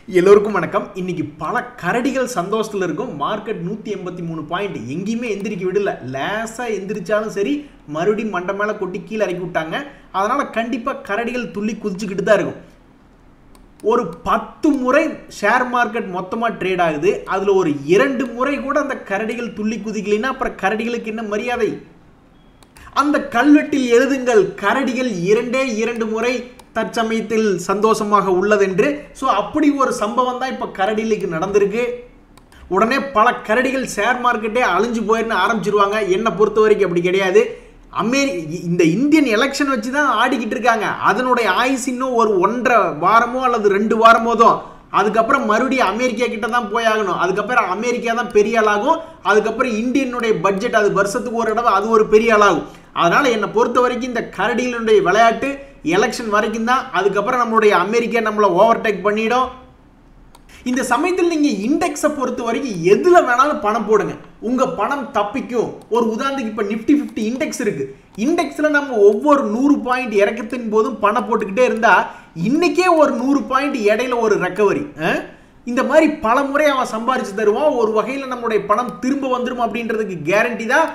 எல்லோருக்கும் வணக்கம். இன்னைக்கு பல கரடிகள் சந்தோஷத்துல இருக்கும். மார்க்கெட் 183 பாயிண்ட் எங்கேயுமே எந்திரிக்க விடல. லேசா எந்திரிச்சாலும் சரி மறுபடியும் மண்டை மேல கொட்டி கீழே இறக்கி விட்டாங்க. அதனால கண்டிப்பா கரடிகள் துள்ளி குதிச்சுக்கிட்டு தான் இருக்கும். ஒரு 10 முறை ஷேர் மார்க்கெட் மொத்தமா ட்ரேட் ஆகுது. அதுல ஒரு 2 முறை கூட அந்த கரடிகள் துள்ளி குதிக்கலைன்னா அப்புறம் கரடிகளுக்கு என்ன மரியாதை? அந்த கல்வெட்டில் எழுதுங்கள், கரடிகள் 2 முறை தற்சமயத்தில் சந்தோஷமாக உள்ளதென்று. ஸோ அப்படி ஒரு சம்பவம் தான் இப்போ கரடிகளுக்கு நடந்திருக்கு. உடனே பல கரடிகள் ஷேர் மார்க்கெட்டே அழிஞ்சு போயின்னு ஆரம்பிச்சிருவாங்க. என்னை பொறுத்த வரைக்கும் அப்படி கிடையாது. இந்த இந்தியன் எலெக்ஷன் வச்சு தான் ஆடிக்கிட்டு இருக்காங்க. அதனுடைய ஆயுசு இன்னும் ஒரு 1.5 வாரமோ அல்லது 2 வாரமோ தான். அதுக்கப்புறம் மறுபடியும் அமெரிக்கா கிட்ட தான் போயாகணும். அதுக்கப்புறம் அமெரிக்கா தான் பெரிய ஆளாகும். அதுக்கப்புறம் இந்தியனுடைய பட்ஜெட் அது வருஷத்துக்கு ஒரு தடவை அது ஒரு பெரிய ஆளாகும். அதனால என்னை பொறுத்த வரைக்கும் இந்த கரடிகளுடைய விளையாட்டு எலெக்ஷன் வரைக்கும் தான். அதுக்கப்புறம் நம்மளுடைய அமெரிக்கா நம்மளை ஓவர்டேக் பண்ணிடும். இந்த சமயத்தில் நீங்க இண்டெக்ஸை பொறுத்த வரைக்கும் எதுல வேணாலும் பணம் போடுங்க, உங்க பணம் தப்பிக்கும். ஒரு உதாரணத்துக்கு இப்ப நிப்டி 50 இண்டெக்ஸ் இருக்கு. இண்டெக்ஸ்ல நம்ம ஒவ்வொரு 100 பாயிண்ட் இறக்கத்தின் போதும் பணம் போட்டுக்கிட்டே இருந்தா இன்னைக்கே ஒரு 100 பாயிண்ட் இடையில ஒரு ரெக்கவரி. இந்த மாதிரி பல முறை அவன் சம்பாரிச்சு தருவான். ஒரு வகையில் நம்மளுடைய பணம் திரும்ப வந்துடும் அப்படின்றதுக்கு கேரண்டி தான்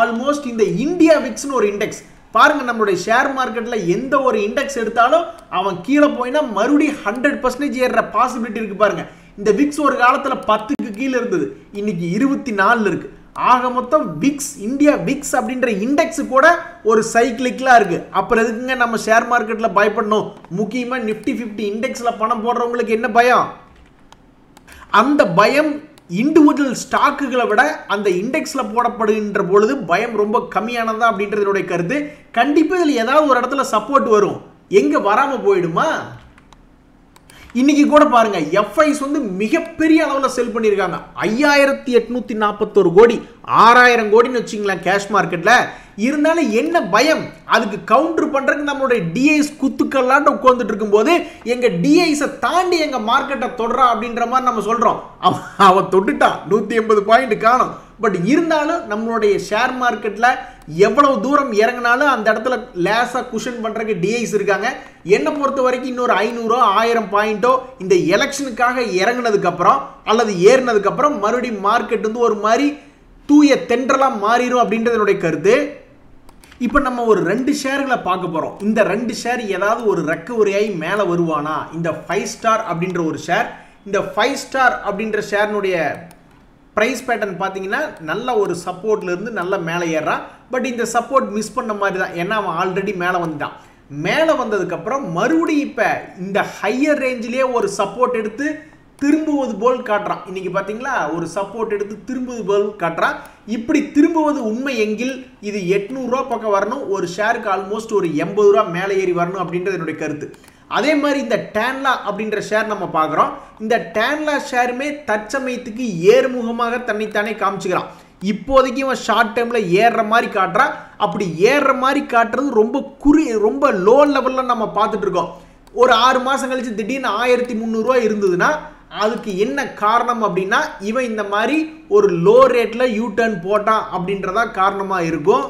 ஆல்மோஸ்ட் இந்த இந்தியா விக்ஸ்னு ஒரு இண்டெக்ஸ். பாருங்க, நம்மளுடைய ஷேர் மார்க்கெட்ல எந்த ஒரு இண்டெக்ஸ் எடுத்தாலும் அவன் கீழே போயினா மறுபடியும் 100% ஏற பாசிபிலிட்டி இருக்கு. பாருங்க, இந்த விக்ஸ் ஒரு காலத்துல 10க்கு கீழே இருந்தது, இன்னைக்கு 24 இருக்கு. ஆக மொத்தம் விக்ஸ், இந்தியா விக்ஸ் அப்படின்ற இண்டெக்ஸ் கூட ஒரு சைக்கிளிக்கலா இருக்கு. அப்புறம் எதுக்குங்க நம்ம ஷேர் மார்க்கெட்ல பயப்படணும்? முக்கியமா நிப்டி 50 இண்டெக்ஸ்ல பணம் போடுறவங்களுக்கு என்ன பயம்? அந்த பயம் இண்டிவிஜுவல் ஸ்டாக்குகளை விட அந்த இண்டெக்ஸ்ல போடப்படுகின்ற பொழுது பயம் ரொம்ப கம்மியானதா அப்படின்றது என்னுடைய கருத்து. கண்டிப்பா இதுல ஏதாவது ஒரு இடத்துல சப்போர்ட் வரும். எங்க வராம போயிடுமா? இன்னைக்கு கூட பாருங்க, எஃப்ஐஸ் வந்து மிகப்பெரிய அளவில் செல் பண்ணியிருக்காங்க. 5841 கோடி, 6000 கோடின்னு வச்சுங்களேன் கேஷ் மார்க்கெட்ல. இருந்தாலும் என்ன பயம்? அதுக்கு கவுண்டர் பண்றதுக்கு நம்மளுடைய டிஐஸ் குத்துக்கல்லாட்டு உட்கார்ந்துட்டு இருக்கும்போது எங்க டிஐஸை தாண்டி எங்க மார்க்கெட்டை தொடரா அப்படின்ற மாதிரி நம்ம சொல்றோம். அவன் தொட்டுட்டான், 180 பாயிண்ட் காணும். பட் இருந்தாலும் நம்மளுடைய ஷேர் மார்க்கெட்ல எவ்வளவு தூரம் இறங்கினாலும் அந்த இடத்துல லேசா குஷன் பண்றதுக்கு டிஐஸ் இருக்காங்க. என்னை பொறுத்த வரைக்கும் இன்னொரு 500 1000 பாயிண்டோ இந்த எலெக்ஷனுக்காக இறங்கினதுக்கு அப்புறம் அல்லது ஏறினதுக்கு அப்புறம் மறுபடியும் மார்க்கெட் வந்து ஒரு மாதிரி தூய தென்றலா மாறிடும் அப்படின்றது என்னுடைய கருத்து. இப்போ நம்ம ஒரு 2 ஷேர்களை பார்க்க போறோம். இந்த 2 ஷேர் ஏதாவது ஒரு ரெக்கவரியாகி மேலே வருவானா? இந்த 5 ஸ்டார் அப்படின்ற ஒரு ஷேர். இந்த 5 ஸ்டார் அப்படின்ற ஷேர்னுடைய பிரைஸ் பேட்டர்ன் பார்த்தீங்கன்னா நல்ல ஒரு சப்போர்ட்ல இருந்து நல்ல மேலே ஏறான். பட் இந்த சப்போர்ட் மிஸ் பண்ண மாதிரி தான். ஏன்னா அவன் ஆல்ரெடி மேலே வந்துட்டான். மேலே வந்ததுக்கப்புறம் மறுபடியும் இப்போ இந்த ஹையர் ரேஞ்சிலேயே ஒரு சப்போர்ட் எடுத்து திரும்புவது போல் காட்டுறான். இன்னைக்கு பார்த்தீங்களா, ஒரு சப்போர்ட் எடுத்து திரும்புவது போல் காட்டுறான். இப்படி திரும்புவது உண்மை எங்கில் இது 800 ரூபா பக்கம் வரணும். ஒரு ஷேருக்கு ஆல்மோஸ்ட் ஒரு 80 ரூபா மேலே ஏறி வரணும் அப்படின்றது என்னுடைய கருத்து. அதே மாதிரி இந்த டேன்லா அப்படின்ற ஷேர் நம்ம பார்க்குறோம். இந்த டேன்லா ஷேருமே தற்சமயத்துக்கு ஏறுமுகமாக தன்னைத்தானே காமிச்சுக்கிறான். இப்போதைக்கு இவன் ஷார்ட் டைம்ல ஏறுற மாதிரி காட்டுறான். அப்படி ஏறுற மாதிரி காட்டுறது ரொம்ப லோ லெவலில் நம்ம பார்த்துட்டு இருக்கோம். ஒரு 6 மாதம் கழிச்சு திடீர்னு 1300 ரூபா இருந்ததுன்னா அதுக்கு என்ன காரணம் அப்படின்னா இவன் இந்த மாதிரி ஒரு லோ ரேட்ல யூ டர்ன் போட்டான் அப்படின்றதா காரணமா இருக்கும்.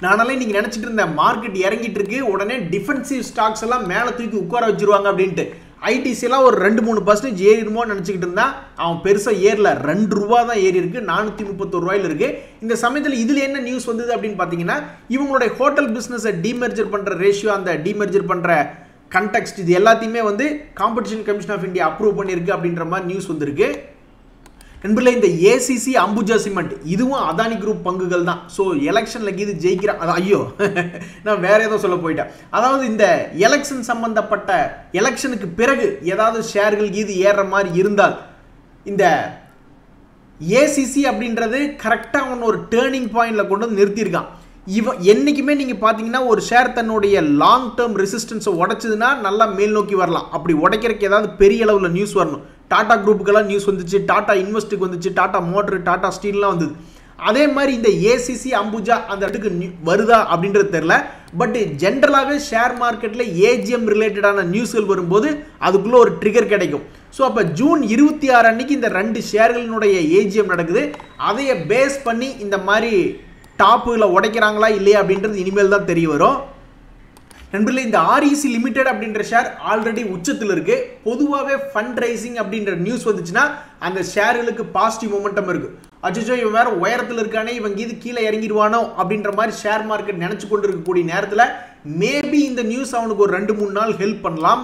நானாலே நீங்க நினைச்சிட்டு இருந்தேன் மார்க்கெட் இறங்கிட்டு இருக்கு, உடனே டிஃபென்சிவ் ஸ்டாக்ஸ் எல்லாம் மேலே தூக்கி உட்கார வச்சிருவாங்க அப்படின்ட்டு. ஐடிசி எல்லாம் ஒரு 2-3% ஏறிடுமோன்னு நினைச்சுக்கிட்டு இருந்தா அவன் பெருசா ஏறல. 2 ரூபா தான் ஏறி இருக்கு, 431 ரூபாயில இருக்கு. இந்த சமயத்தில் இதுல என்ன நியூஸ் வந்தது அப்படின்னு பாத்தீங்கன்னா, இவங்களுடைய ஹோட்டல் பிசினஸ் டிமெர்ஜர் பண்ற ரேஷியோ, அந்த டிமெர்ஜர் பண்ற கண்டெக்ஸ்ட், இது எல்லாத்தையுமே வந்து competition commission of India approve பண்ணிருக்கு அப்படின்ற மாதிரி நியூஸ் வந்திருக்கு. நண்பர்களே, இந்த ஏசிசி அம்புஜா சிமெண்ட் இதுவும் அதானி குரூப் பங்குகள் தான். ஸோ எலெக்ஷன்ல இது ஜெயிக்கிற ஐயோ நான் வேற ஏதோ சொல்ல போயிட்டேன். அதாவது இந்த எலெக்ஷன் சம்பந்தப்பட்ட எலெக்ஷனுக்கு பிறகு ஏதாவது ஷேர்கள் இது ஏறுற மாதிரி இருந்தால் இந்த ஏசிசி அப்படின்றது கரெக்டாக ஒன்று ஒரு டேர்னிங் பாயிண்ட்ல கொண்டு வந்து நிறுத்தியிருக்கான். என்னைக்குமே நீங்க பாத்தீங்கன்னா ஒரு ஷேர் தன்னுடைய லாங் டேர்ம் ரெசிஸ்டன்ஸை உடைச்சதுன்னா நல்லா மேல் நோக்கி வரலாம். அப்படி உடைக்கிறதுக்கு ஏதாவது பெரிய அளவில் நியூஸ் வரணும். டாடா குரூப்புக்கெல்லாம் நியூஸ் வந்துச்சு, டாடா இன்வெஸ்ட்டுக்கு வந்துச்சு, டாடா மோட்டர், டாடா ஸ்டீல்லாம் வந்தது. அதே மாதிரி இந்த ஏசிசி அம்புஜா அந்த இடத்துக்கு வருதா அப்படின்றது தெரியல. பட் ஜென்ரலாகவே ஷேர் மார்க்கெட்டில் ஏஜிஎம் ரிலேட்டடான நியூஸ்கள் வரும்போது அதுக்குள்ள ஒரு ட்ரிகர் கிடைக்கும். ஸோ அப்போ ஜூன் 26 அன்னைக்கு இந்த 2 ஷேர்களினுடைய ஏஜிஎம் நடக்குது. அதைய பேஸ் பண்ணி இந்த மாதிரி டாப்புகளை உடைக்கிறாங்களா இல்லையா அப்படின்றது இனிமேல் தான் தெரிய வரும். நண்பர்களே, இந்த REC லிமிடெட் அப்படின்ற ஷேர் ஆல்ரெடி உச்சத்தில் இருக்கு. பொதுவாகவே ஃபண்ட் ரைசிங் அப்படின்ற நியூஸ் வந்துச்சுன்னா அந்த ஷேர்களுக்கு பாசிட்டிவ் மொமெண்டம் இருக்கு. அச்சோ இவன் வேற உயரத்தில் இருக்கானே, இவன் இது கீழே இறங்கிடுவானோ அப்படின்ற மாதிரி ஷேர் மார்க்கெட் நினைச்சு கொண்டு இருக்கக்கூடிய நேரத்தில் மேபி இந்த நியூஸ் அவனுக்கு ஒரு 2-3 நாள் ஹெல்ப் பண்ணலாம்.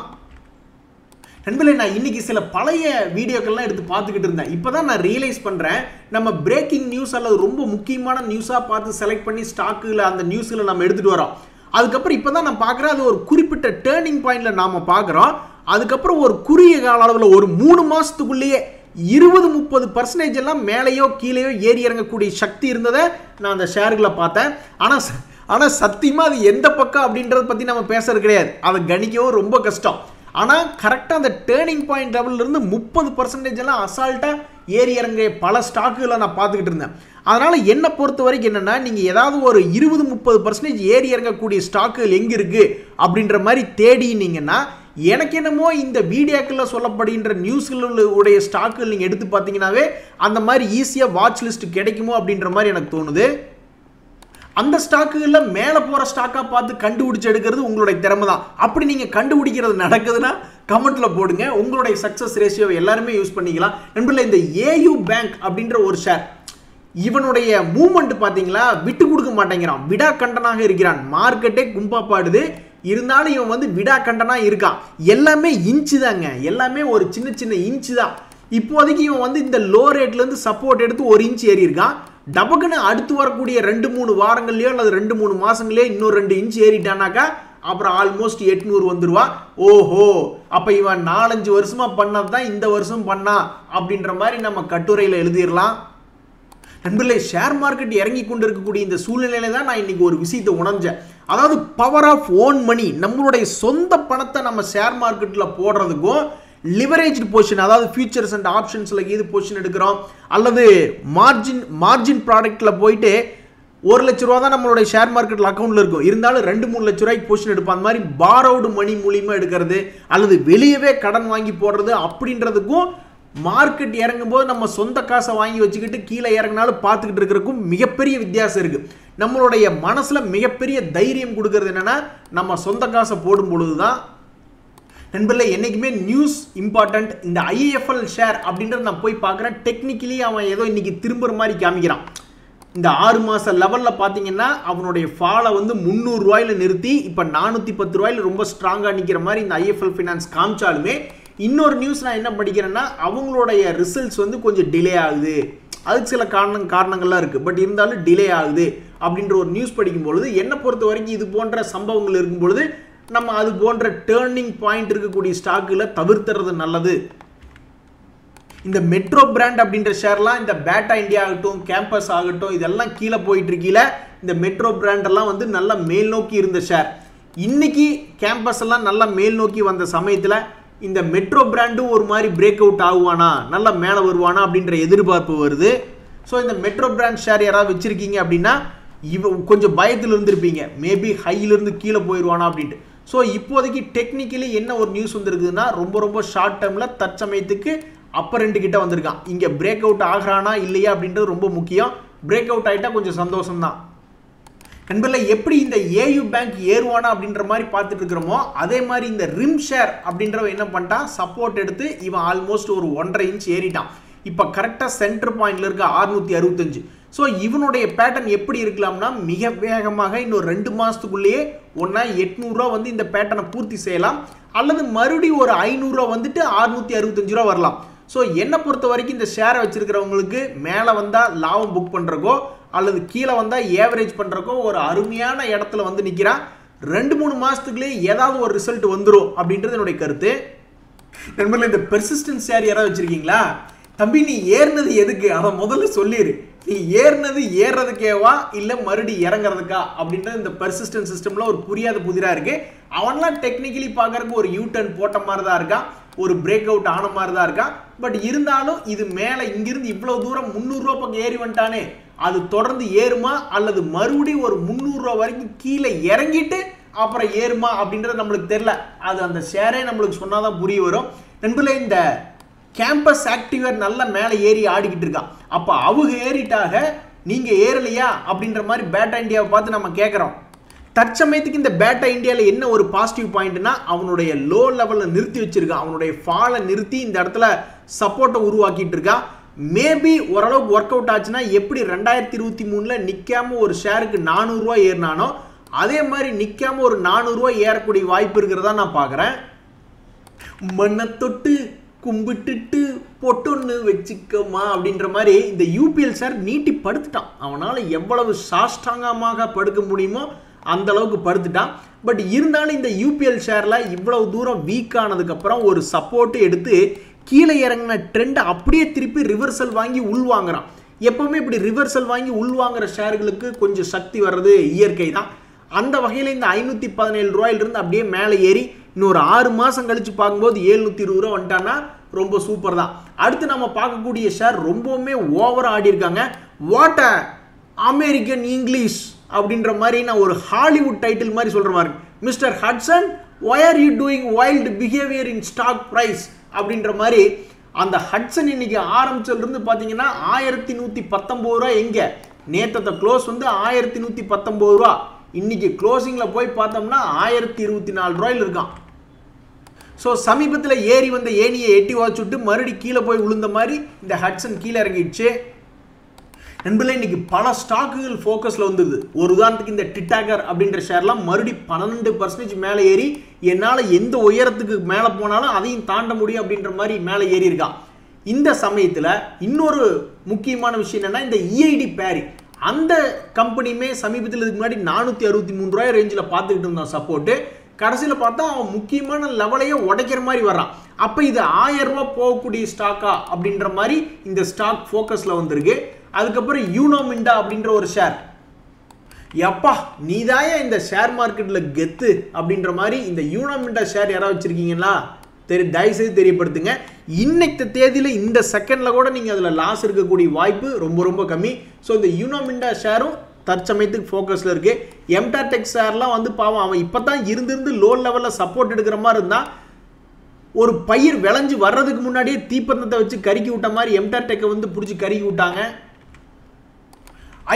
நண்பர்களே, நான் இன்னைக்கு சில பழைய வீடியோக்கள்லாம் எடுத்து பார்த்துக்கிட்டு இருந்தேன். இப்போதான் நான் ரியலைஸ் பண்ணுறேன், நம்ம பிரேக்கிங் நியூஸ் அல்லது ரொம்ப முக்கியமான நியூஸாக பார்த்து செலக்ட் பண்ணி ஸ்டாக்குல அந்த நியூஸ்களை நம்ம எடுத்துகிட்டு வரோம். அதுக்கப்புறம் இப்போ தான் நான் பார்க்குறேன், அது ஒரு குறிப்பிட்ட டேர்னிங் பாயிண்டில் நாம் பார்க்குறோம். அதுக்கப்புறம் ஒரு குறுகிய கால அளவில் ஒரு 3 மாதத்துக்குள்ளேயே 20-30% எல்லாம் மேலேயோ கீழேயோ ஏறி இறங்கக்கூடிய சக்தி இருந்ததை நான் அந்த ஷேர்களை பார்த்தேன். ஆனால் சத்தியமாக அது எந்த பக்கம் அப்படின்றத பற்றி நம்ம பேசுறது கிடையாது, அதை கணிக்கவும் ரொம்ப கஷ்டம். ஆனால் கரெக்டாக அந்த டேர்னிங் பாயிண்ட் லெவலிருந்து 30% எல்லாம் அசால்ட்டாக ஏறி இறங்க பல ஸ்டாக்குகளை நான் பார்த்துக்கிட்டு இருந்தேன். அதனால் என்னை பொறுத்த வரைக்கும் என்னென்னா, நீங்கள் ஏதாவது ஒரு 20-30% ஏறி இறங்கக்கூடிய ஸ்டாக்குகள் எங்கே இருக்குது அப்படின்ற மாதிரி தேடினீங்கன்னா, எனக்கு என்னமோ இந்த வீடியோக்களில் சொல்லப்படுகின்ற நியூஸ்களுடைய ஸ்டாக்குகள் நீங்கள் எடுத்து பார்த்தீங்கன்னாவே அந்த மாதிரி ஈஸியாக வாட்ச் லிஸ்ட் கிடைக்குமோ அப்படின்ற மாதிரி எனக்கு தோணுது. அந்த ஸ்டாக்குகளில் மேலே போகிற ஸ்டாக்காக பார்த்து கண்டுபிடிச்சு எடுக்கிறது உங்களுடைய திறமை தான். அப்படி நீங்கள் கண்டுபிடிக்கிறது நடக்குதுன்னா கமெண்ட்டில் போடுங்க. உங்களுடைய சக்ஸஸ் ரேஷியோவை எல்லாருமே யூஸ் பண்ணிக்கலாம். நண்பர்களே, இந்த AU பேங்க் அப்படின்ற ஒரு ஷேர், இவனுடைய மூவ்மெண்ட் பார்த்தீங்களா, விட்டு கொடுக்க மாட்டேங்கிறான், விடா கண்டனாக இருக்கிறான். மார்க்கெட்டே கும்பாப்பாடுது, இருந்தாலும் இவன் வந்து விடா கண்டனாக இருக்கான். எல்லாமே இன்ச்சு தாங்க, எல்லாமே ஒரு சின்ன சின்ன இன்ச்சு தான். இப்போதைக்கு இவன் வந்து இந்த லோ ரேட்லேருந்து சப்போர்ட் எடுத்து 1 இன்ச் ஏறி இருக்கான். டபக்குன்னு அடுத்து வரக்கூடிய 2-3 வாரங்கள்லையோ அல்லது 2-3 மாதங்களையோ இன்னொரு 2 இன்ச் ஏறிட்டானாக்கா அப்புறம் ஆல்மோஸ்ட் 800 வந்துருவா. ஓஹோ, அப்போ இவன் 4-5 வருஷமா பண்ணது தான் இந்த வருஷம் பண்ணா அப்படின்ற மாதிரி நம்ம கட்டுரையில் எழுதிடலாம். நண்பர்களே, ஷேர் மார்க்கெட் இறங்கி கொண்டு இருக்கக்கூடிய இந்த சூழ்நிலையில தான் நான் இன்னைக்கு ஒரு விஷயத்தை உணர்ந்தேன். அதாவது பவர் ஆஃப் ஓன் மணி, நம்மளுடைய சொந்த பணத்தை நம்ம ஷேர் மார்க்கெட்டில் போடுறதுக்கும் லிவரேஜ் பொசிஷன், அதாவது ஃபியூச்சர்ஸ் அண்ட் ஆப்ஷன்ஸில் எது பொசிஷன் எடுக்கிறோம் அல்லது மார்ஜின் ப்ராடக்ட்டில் போயிட்டு 1 லட்ச ரூபா தான் நம்மளுடைய ஷேர் மார்க்கெட்டில் அக்கௌண்ட்டில் இருக்கும், இருந்தாலும் 2-3 லட்ச ரூபாய்க்கு பொசிஷன் எடுப்போம். அந்த மாதிரி பாரோடு மணி மூலியமாக எடுக்கிறது அல்லது வெளியவே கடன் வாங்கி போடுறது அப்படின்றதுக்கும் மார்க்கெட் இறங்கும் போது நம்ம சொந்த காசை வாங்கி வச்சுக்கிட்டு கீழே இறங்கினாலும் பார்த்துக்கிட்டு இருக்கிறதுக்கும் மிகப்பெரிய வித்தியாசம் இருக்குது. நம்மளுடைய மனசில் மிகப்பெரிய தைரியம் கொடுக்கறது என்னென்னா, நம்ம சொந்த காசை போடும் பொழுது தான். நண்பர்களே, என்றைக்குமே நியூஸ் இம்பார்ட்டன்ட். இந்த IIFL ஷேர் அப்படின்றது நான் போய் பார்க்குறேன். டெக்னிக்கலி அவன் ஏதோ இன்னைக்கு திரும்புகிற மாதிரி காமிக்கிறான். இந்த 6 மாத லெவலில் பார்த்தீங்கன்னா அவனுடைய ஃபாலை வந்து 300 ரூபாயில் நிறுத்தி இப்போ 410 ரூபாயில் ரொம்ப ஸ்ட்ராங்காக நிற்கிற மாதிரி இந்த IIFL ஃபினான்ஸ் காமிச்சாலுமே, இன்னொரு நியூஸ் நான் என்ன படிக்கிறேன்னா, அவங்களுடைய ரிசல்ட்ஸ் வந்து கொஞ்சம் டிலே ஆகுது. அதுக்கு சில காரணங்கள்லாம் இருக்குது, பட் இருந்தாலும் டிலே ஆகுது அப்படின்ற ஒரு நியூஸ் படிக்கும்பொழுது என்னை பொறுத்த வரைக்கும் இது போன்ற சம்பவங்கள் இருக்கும்பொழுது நம்ம அது போன்ற டேர்னிங் பாயிண்ட் இருக்கக்கூடிய ஸ்டாக்குகளை தவிர்த்துறது நல்லது. இந்த மெட்ரோ பிராண்ட் அப்படின்ற ஷேர்லாம், இந்த பேட்டா இந்தியா ஆகட்டும், கேம்பஸ் ஆகட்டும், இதெல்லாம் கீழே போயிட்டு இருக்கீல. இந்த மெட்ரோ பிராண்டெல்லாம் வந்து நல்லா மேல் நோக்கி இருந்த ஷேர், இன்னைக்கு கேம்பஸ் எல்லாம் நல்லா மேல் நோக்கி வந்த சமயத்தில் இந்த மெட்ரோ பிராண்டும் ஒரு மாதிரி பிரேக் அவுட் ஆகுவானா, நல்லா மேலே வருவானா அப்படின்ற எதிர்பார்ப்பு வருது. ஸோ இந்த மெட்ரோ பிராண்ட் ஷேர் யாராவது வச்சுருக்கீங்க அப்படின்னா கொஞ்சம் பயத்தில் இருந்திருப்பீங்க, மேபி ஹையிலிருந்து கீழே போயிடுவானா அப்படின்ட்டு. ஸோ இப்போதைக்கு டெக்னிக்கலி என்ன ஒரு நியூஸ் வந்துருக்குதுன்னா, ரொம்ப ஷார்ட் டேர்மில் தற்சமயத்துக்கு அப்பர் ரெண்டு கிட்ட வந்திருக்கான். இங்கே பிரேக் அவுட் ஆகிறானா இல்லையா அப்படின்றது ரொம்ப முக்கியம். பிரேக் அவுட் ஆகிட்டா கொஞ்சம் சந்தோஷம்தான். நண்பர்களே, எப்படி இந்த AU பேங்க் ஏறுவானா அப்படின்ற மாதிரி பார்த்துட்டு இருக்கிறோமோ, அதே மாதிரி இந்த ரிம் ஷேர் அப்படின்றவன் என்ன பண்ணிட்டான், சப்போர்ட் எடுத்து இவன் ஆல்மோஸ்ட் ஒரு 1.5 இன்ச் ஏறிட்டான். இப்போ கரெக்டாக சென்டர் பாயிண்ட்ல இருக்க 665. ஸோ இவனுடைய பேட்டர்ன் எப்படி இருக்கலாம்னா, மிக வேகமாக இன்னொரு 2 மாதத்துக்குள்ளேயே ஒன்றா 800 ரூபா வந்து இந்த பேட்டர்னை பூர்த்தி செய்யலாம், அல்லது மறுபடியும் ஒரு 500 ரூபா வந்துட்டு 665 ரூபா வரலாம். ஸோ என்னை பொறுத்த வரைக்கும் இந்த ஷேரை வச்சிருக்கிறவங்களுக்கு மேலே வந்தால் லாபம் புக் பண்ணுறக்கோ அல்லது கீழே வந்தால் ஏவரேஜ் பண்ணுறக்கோ ஒரு அருமையான இடத்துல வந்து நிற்கிறான். 2-3 மாதத்துக்குள்ளேயே ஏதாவது ஒரு ரிசல்ட் வந்துடும் அப்படின்றது என்னுடைய கருத்து. நண்பர்களே, இந்த பெர்சிஸ்டன்ஸ் ஷேர் யாராவது வச்சுருக்கீங்களா? தம்பி, நீ ஏறினது எதுக்கு அதை முதல்ல சொல்லிடு. நீ ஏறினது ஏறுறதுக்கேவா இல்லை மறுபடியும் இறங்குறதுக்கா அப்படின்றது இந்த பெர்சிஸ்டன்ஸ் சிஸ்டமில் ஒரு புரியாத புதிராக இருக்குது. அவன்லாம் டெக்னிக்கலி பார்க்குறதுக்கு ஒரு U-turn போட்ட மாதிரி தான் இருக்கான், ஒரு பிரேக் அவுட் ஆன மாதிரி தான் இருக்கான். பட் இருந்தாலும் இது மேலே இங்கிருந்து இவ்வளோ தூரம் 300 ரூபா பக்கம் ஏறி வந்துட்டானே, அது தொடர்ந்து ஏறுமா அல்லது மறுபடியும் ஒரு 300 ரூபா வரைக்கும் கீழே இறங்கிட்டு அப்புறம் ஏறுமா அப்படின்றது நம்மளுக்கு தெரியல. அது அந்த ஷேரே நம்மளுக்கு சொன்னாதான் புரிய வரும். நண்பர்களே, இந்த கேம்பஸ் ஆக்டிவர் நல்ல மேலே ஏறி ஆடிக்கிட்டு இருக்கான். அப்போ அவங்க ஏறிட்டாக, நீங்கள் ஏறலையா அப்படின்ற மாதிரி பேட்டா இந்தியாவை பார்த்து நம்ம கேட்குறோம். தற்சமயத்துக்கு இந்த பேட்டா இந்தியாவில் என்ன ஒரு பாசிட்டிவ் பாயிண்ட்னா அவனுடைய லோ லெவலில் நிறுத்தி வச்சிருக்கான், அவனுடைய ஃபாலை நிறுத்தி இந்த இடத்துல சப்போர்ட்டை உருவாக்கிட்டு இருக்கான். மேபி ஓரளவுக்கு ஒர்க் அவுட் ஆச்சுன்னா எப்படி 2023 நிற்காம ஒரு ஷேருக்கு 400 ரூபா ஏறினானோ அதே மாதிரி நிற்காம ஒரு 400 ரூபா ஏறக்கூடிய வாய்ப்பு இருக்கிறதா நான் பார்க்குறேன். மண்ணை தொட்டு கும்பிட்டுட்டு பொட்டொன்னு வச்சுக்கமா அப்படின்ற மாதிரி இந்த யூபிஎல் ஷேர் நீட்டி படுத்துட்டான். அவனால் எவ்வளவு சாஷ்டாங்கமாக படுக்க முடியுமோ அந்த அளவுக்கு படுத்துட்டான். பட் இருந்தாலும் இந்த யூபிஎல் ஷேரில் இவ்வளவு தூரம் வீக் ஆனதுக்கப்புறம் ஒரு சப்போர்ட்டு எடுத்து கீழே இறங்கின ட்ரெண்ட் அப்படியே திருப்பி ரிவர்சல் வாங்கி உள்வாங்குறான். எப்பவுமே இப்படி ரிவர்சல் வாங்கி உள்வாங்குற ஷேர்களுக்கு கொஞ்சம் சக்தி வர்றது இயற்கை தான். அந்த வகையில் இந்த 517 ரூபாயிலிருந்து அப்படியே மேலே ஏறி இன்னொரு 6 மாதம் கழிச்சு பார்க்கும்போது 720 ரூபா வந்துட்டான்னா ரொம்ப சூப்பர் தான். அடுத்து நம்ம பார்க்கக்கூடிய ஷேர் ரொம்பவுமே ஓவராக ஆடி இருக்காங்க. வாட் அ அமெரிக்கன் இங்கிலீஷ் அப்படின்ற மாதிரி நான் ஒரு ஹாலிவுட் டைட்டில் மாதிரி சொல்கிற மாதிரி, mister Hudson why are you doing wild behavior in stock price அப்படின்ற மாதிரி அந்த ஹட்சன் இன்னைக்கு ஆரம்பிச்சதுலேருந்து பார்த்தீங்கன்னா 1119 ரூபா. எங்கே நேற்றத்தை க்ளோஸ் வந்து 1119 ரூபா, இன்னைக்கு க்ளோசிங்கில் போய் பார்த்தோம்னா 1024 ரூபாயில் இருக்கான். ஸோ சமீபத்தில் ஏறி வந்த ஏனியை எட்டி வாச்சுட்டு மறுபடி கீழே போய் விழுந்த மாதிரி இந்த ஹட்சன் கீழே இறங்கிடுச்சு. நண்பர்களே, இன்னைக்கு பல ஸ்டாக்குகள் ஃபோக்கஸில் வந்தது. ஒரு உதாரணத்துக்கு இந்த டிட்டாகர் அப்படின்ற ஷேர்லாம் மறுபடி 12% மேலே ஏறி என்னால் எந்த உயரத்துக்கு மேலே போனாலும் அதையும் தாண்ட முடியும் அப்படின்ற மாதிரி மேலே ஏறி இருக்கான். இந்த சமயத்தில் இன்னொரு முக்கியமான விஷயம் என்னென்னா இந்த இஐடி பேரி அந்த கம்பெனியுமே சமீபத்தில் இதுக்கு முன்னாடி 463 ரூபாய் ரேஞ்சில் பார்த்துக்கிட்டு இருந்தான் சப்போர்ட்டு. கடைசியில் பார்த்தா அவன் முக்கியமான லெவலையே உடைக்கிற மாதிரி வர்றான். அப்போ இது 1000 ரூபா போகக்கூடிய ஸ்டாக்கா அப்படின்ற மாதிரி இந்த ஸ்டாக் ஃபோக்கஸில் வந்திருக்கு. அதுக்கப்புறம் யூனோமிண்டா அப்படின்ற ஒரு ஷேர், எப்பா நீதாயா இந்த ஷேர் மார்க்கெட்டில் கெத்து அப்படின்ற மாதிரி இந்த யூனோமிண்டா ஷேர் யாராவது வச்சுருக்கீங்களா தயவுசெய்து தெரியப்படுத்துங்க. இன்னைக்கு தேதியில் இந்த செகண்டில் கூட நீங்கள் அதில் லாஸ் இருக்கக்கூடிய வாய்ப்பு ரொம்ப ரொம்ப கம்மி. ஸோ இந்த யூனோமிண்டா ஷேரும் தற்சமயத்துக்கு ஃபோக்கஸில் இருக்குது. எம்டார் டெக் ஷேர்லாம் வந்து பாவம் அவன் இப்போ தான் இருந்து லோ லெவலில் சப்போர்ட் எடுக்கிற மாதிரி இருந்தால் ஒரு பயிர் விளைஞ்சு வர்றதுக்கு முன்னாடியே தீப்பந்தத்தை வச்சு கருக்கி விட்ட மாதிரி எம்டார் டெக்கை வந்து பிடிச்சி கருக்கி விட்டாங்க.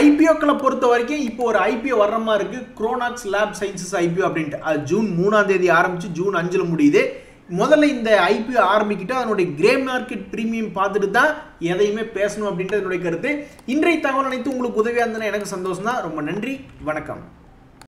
ஐபிஓக்களை பொறுத்த வரைக்கும் இப்போ ஒரு ஐபிஓ வர்ற மாதிரி இருக்குது, குரோனாக்ஸ் லேப் சயின்சஸ் ஐபிஓ அப்படின்ட்டு. அது ஜூன் 3ஆம் தேதி ஆரம்பித்து ஜூன் 5 முடியுது. முதல்ல இந்த ஐபிஓ ஆரம்பிக்கிட்டு அதனுடைய கிரே மார்க்கெட் ப்ரீமியம் பார்த்துட்டு தான் எதையுமே பேசணும் அப்படின்றது என்னுடைய கருத்து. இன்றைய தகவல் அனைத்து உங்களுக்கு உதவியாக இருந்ததுன்னா எனக்கு சந்தோஷம் தான். ரொம்ப நன்றி, வணக்கம்.